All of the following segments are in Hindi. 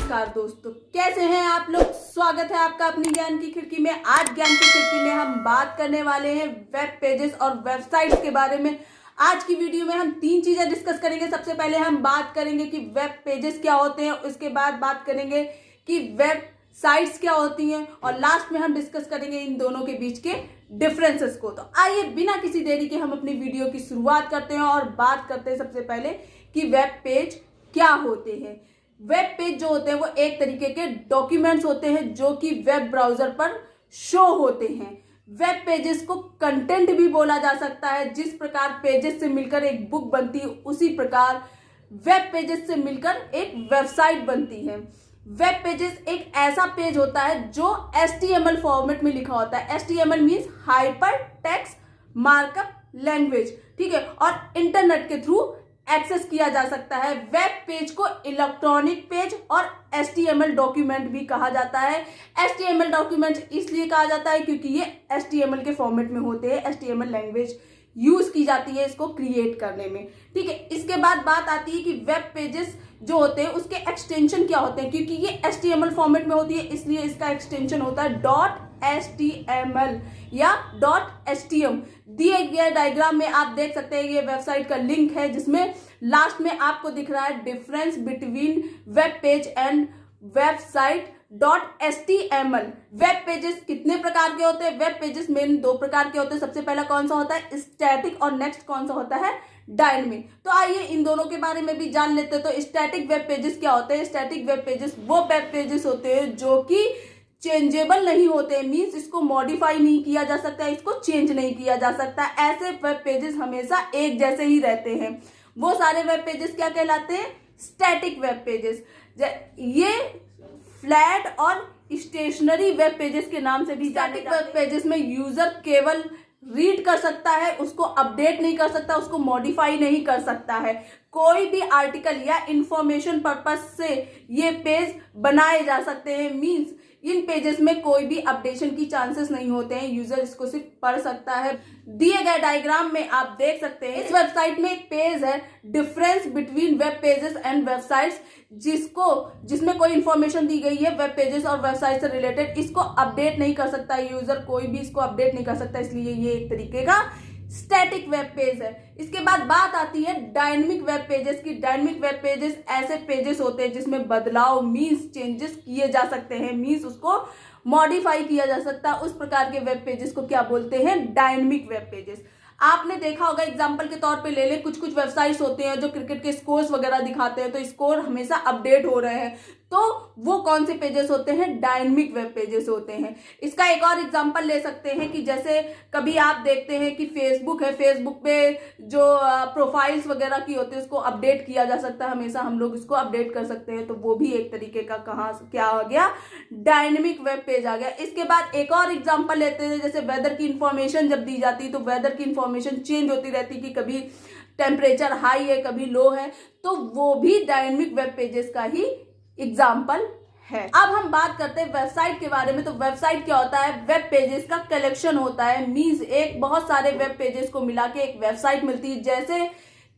नमस्कार दोस्तों, कैसे हैं आप लोग। स्वागत है आपका अपनी ज्ञान की खिड़की में। आज ज्ञान की खिड़की में हम बात करने वाले हैं वेब पेजेस और वेबसाइट्स के बारे में। आज की वीडियो में हम 3 चीजें डिस्कस करेंगे। सबसे पहले हम बात करेंगे कि वेब पेजेस क्या होते हैं, उसके बाद बात करेंगे कि वेब साइट्स क्या होती हैं, और लास्ट में हम डिस्कस करेंगे इन दोनों के बीच के डिफरेंसेस को। तो आइए बिना किसी देरी के हम अपनी वीडियो की शुरुआत करते हैं और बात करते हैं सबसे पहले कि वेब पेज क्या होते हैं। वेब पेज जो होते हैं वो एक तरीके के डॉक्यूमेंट्स होते हैं जो कि वेब ब्राउजर पर शो होते हैं। वेब पेजेस को कंटेंट भी बोला जा सकता है। जिस प्रकार पेजेस से मिलकर एक बुक बनती है, उसी प्रकार वेब पेजेस से मिलकर एक वेबसाइट बनती है। वेब पेजेस एक ऐसा पेज होता है जो HTML फॉर्मेट में लिखा होता है। HTML means hyper text markup language, ठीक है, और इंटरनेट के थ्रू एक्सेस किया जा सकता है। वेब पेज को इलेक्ट्रॉनिक पेज और HTML डॉक्यूमेंट भी कहा जाता है। HTML डॉक्यूमेंट इसलिए कहा जाता है क्योंकि ये HTML के फॉर्मेट में होते हैं। HTML लैंग्वेज यूज की जाती है इसको क्रिएट करने में, ठीक है। इसके बाद बात आती है कि वेब पेजेस जो होते हैं उसके एक्सटेंशन क्या होते हैं। क्योंकि ये HTML फॉर्मेट में होती है इसलिए इसका एक्सटेंशन होता है .html या .htm। दिए गए डायग्राम में आप देख सकते हैं ये वेबसाइट का लिंक है, जिसमें लास्ट में आपको दिख रहा है difference between web page and website .html। Web pages कितने प्रकार के होते हैं। वेब पेजेस मेन 2 प्रकार के होते हैं। सबसे पहला कौन सा होता है, स्टैटिक, और नेक्स्ट कौन सा होता है, डायनेमिक। तो आइए इन दोनों के बारे में भी जान लेते हैं। तो स्टैटिक वेब पेजेस क्या होते हैं। स्टैटिक वेब पेजेस वो वेब पेजेस होते हैं जो कि चेंजेबल नहीं होते, मीन्स इसको मॉडिफाई नहीं किया जा सकता, इसको चेंज नहीं किया जा सकता। ऐसे वेब पेजेस हमेशा एक जैसे ही रहते हैं। वो सारे वेब पेजेस क्या कहलाते हैं, स्टैटिक वेब पेजेस। ये फ्लैट और स्टेशनरी वेब पेजेस के नाम से भी जाने जाते हैं। वेब पेजेस में यूजर केवल रीड कर सकता है, उसको अपडेट नहीं कर सकता, उसको मॉडिफाई नहीं कर सकता है। कोई भी आर्टिकल या इंफॉर्मेशन पर्पस से ये पेज बनाए जा सकते हैं। मींस इन पेजेस में कोई भी अपडेशन की चांसेस नहीं होते हैं, यूजर इसको सिर्फ पढ़ सकता है। दिए गए डायग्राम में आप देख सकते हैं इस वेबसाइट में एक पेज है difference between web pages and websites, जिसमें कोई इंफॉर्मेशन दी गई है वेब पेजेस और वेबसाइट से रिलेटेड। इसको अपडेट नहीं कर सकता यूजर, कोई भी इसको अपडेट नहीं कर सकता, इसलिए ये एक तरीके का स्टैटिक वेब पेज है। इसके बाद बात आती है डायनेमिक वेब पेजेस की। डायनेमिक वेब पेजेस ऐसे पेजेस होते हैं जिसमें बदलाव मीन्स चेंजेस किए जा सकते हैं, मीन्स उसको मॉडिफाई किया जा सकता है। उस प्रकार के वेब पेजेस को क्या बोलते हैं, डायनेमिक वेब पेजेस। आपने देखा होगा, एग्जांपल के तौर पे ले लें, कुछ वेबसाइट्स होते हैं जो क्रिकेट के स्कोर्स वगैरह दिखाते हैं, तो स्कोर हमेशा अपडेट हो रहे हैं, तो वो कौन से पेजेस होते हैं, डायनेमिक वेब पेजेस होते हैं। इसका एक और एग्जांपल ले सकते हैं कि जैसे कभी आप देखते हैं कि फेसबुक है, फेसबुक पे जो प्रोफाइल्स वगैरह की होती है उसको अपडेट किया जा सकता है, हमेशा हम लोग इसको अपडेट कर सकते हैं, तो वो भी एक तरीके का क्या आ गया, डायनेमिक वेब पेज आ गया। इसके बाद एक और एग्जाम्पल लेते हैं, जैसे वेदर की इंफॉर्मेशन जब दी जाती है तो वेदर की इंफॉर्मेशन चेंज होती रहती है कि कभी टेम्परेचर हाई है कभी लो है, तो वो भी डायनेमिक वेब पेजेस का ही एग्जाम्पल है। अब हम बात करते हैं वेबसाइट के बारे में। तो वेबसाइट क्या होता है, वेब पेजेस का कलेक्शन होता है। मींस एक बहुत सारे वेब पेजेस को मिला के एक वेबसाइट मिलती है। जैसे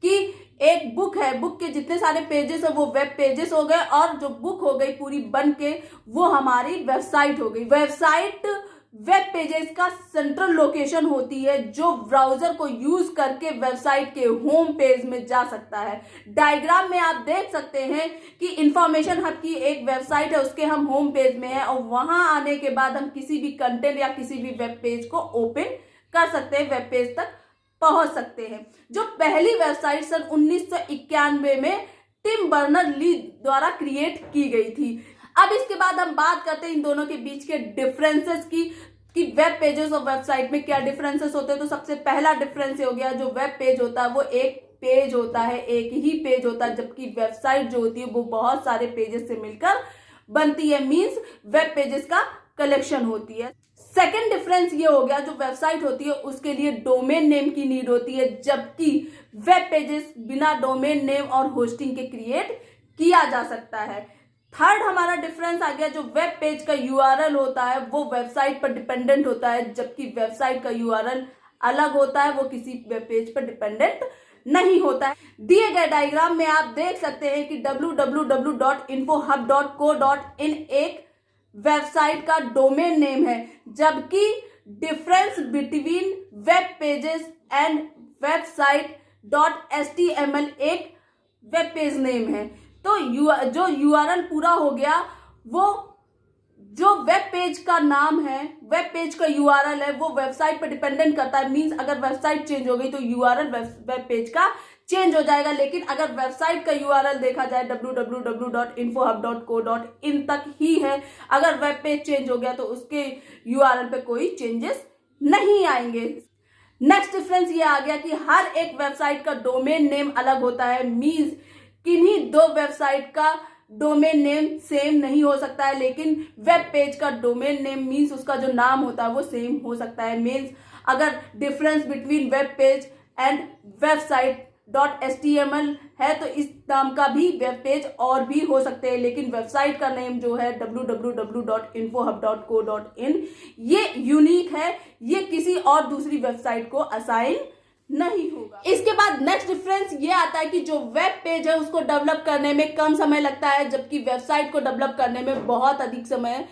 कि एक बुक है, बुक के जितने सारे पेजेस है वो वेब पेजेस हो गए, और जो बुक हो गई पूरी बन के वो हमारी वेबसाइट हो गई। वेबसाइट वेब पेजेस का सेंट्रल लोकेशन होती है जो ब्राउजर को यूज करके वेबसाइट के होम पेज में जा सकता है। डायग्राम में आप देख सकते हैं कि इंफॉर्मेशन हब की एक वेबसाइट है, उसके हम होम पेज में है, और वहां आने के बाद हम किसी भी कंटेंट या किसी भी वेब पेज को ओपन कर सकते हैं, वेब पेज तक पहुंच सकते हैं। जो पहली वेबसाइट सन 1991 में टिम बर्नर-ली द्वारा क्रिएट की गई थी। अब इसके बाद हम बात करते हैं इन दोनों के बीच के डिफरेंसेस की कि वेब पेजेस और वेबसाइट में क्या डिफरेंसेस होते हैं। तो सबसे पहला डिफरेंस हो गया, जो वेब पेज होता है वो एक पेज होता है, एक ही पेज होता है, जबकि वेबसाइट जो होती है वो बहुत सारे पेजेस से मिलकर बनती है। मींस वेब पेजेस का कलेक्शन होती है। सेकेंड डिफरेंस ये हो गया, जो वेबसाइट होती है उसके लिए डोमेन नेम की नीड होती है, जबकि वेब पेजेस बिना डोमेन नेम और होस्टिंग के क्रिएट किया जा सकता है। थर्ड हमारा डिफरेंस आ गया, जो वेब पेज का URL होता है वो वेबसाइट पर डिपेंडेंट होता है, जबकि वेबसाइट का URL अलग होता है, वो किसी वेब पेज पर डिपेंडेंट नहीं होता है। दिए गए डायग्राम में आप देख सकते हैं कि www.infohub.co.in एक वेबसाइट का डोमेन नेम है, जबकि difference between web pages and website .html एक वेब पेज नेम है। तो जो URL पूरा हो गया, वो जो वेब पेज का नाम है, वेब पेज का URL है, वो वेबसाइट पर डिपेंडेंट करता है। मींस अगर वेबसाइट चेंज हो गई तो URL वेब पेज का चेंज हो जाएगा। लेकिन अगर वेबसाइट का URL देखा जाए www.infohub.co.in तक ही है, अगर वेब पेज चेंज हो गया तो उसके URL पे कोई चेंजेस नहीं आएंगे। नेक्स्ट डिफरेंस ये आ गया कि हर एक वेबसाइट का डोमेन नेम अलग होता है। मींस किन्हीं दो वेबसाइट का डोमेन नेम सेम नहीं हो सकता है, लेकिन वेब पेज का डोमेन नेम मींस उसका जो नाम होता है वो सेम हो सकता है। मींस अगर difference between web page and website .html है तो इस नाम का भी वेब पेज और भी हो सकते हैं, लेकिन वेबसाइट का नेम जो है www.infohub.co.in ये यूनिक है, ये किसी और दूसरी वेबसाइट को असाइन नहीं होगा। इसके बाद नेक्स्ट डिफरेंस ये आता है कि जो वेब पेज है उसको डेवलप करने में कम समय लगता है, जबकि वेबसाइट को डेवलप करने में बहुत अधिक समय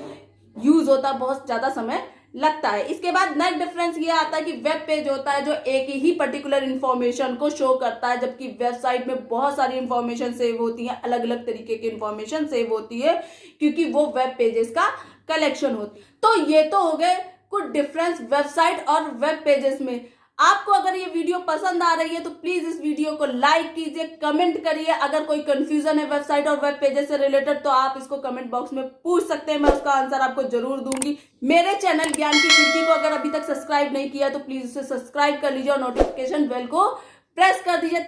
यूज होता है, बहुत ज्यादा समय लगता है। इसके बाद नेक्स्ट डिफरेंस ये आता है कि वेब पेज होता है जो एक ही पर्टिकुलर इंफॉर्मेशन को शो करता है, जबकि वेबसाइट में बहुत सारी इंफॉर्मेशन सेव होती है, अलग अलग तरीके की इंफॉर्मेशन सेव होती है, क्योंकि वो वेब पेजेस का कलेक्शन होती है। तो ये तो हो गए कुछ डिफरेंस वेबसाइट और वेब पेजेस में। आपको अगर ये वीडियो पसंद आ रही है तो प्लीज इस वीडियो को लाइक कीजिए, कमेंट करिए। अगर कोई कंफ्यूजन है वेबसाइट और वेब पेजेस से रिलेटेड तो आप इसको कमेंट बॉक्स में पूछ सकते हैं, मैं उसका आंसर आपको जरूर दूंगी। मेरे चैनल ज्ञान की खिड़की को अगर अभी तक सब्सक्राइब नहीं किया तो प्लीज उसे सब्सक्राइब कर लीजिए और नोटिफिकेशन बेल को प्रेस कर दीजिए।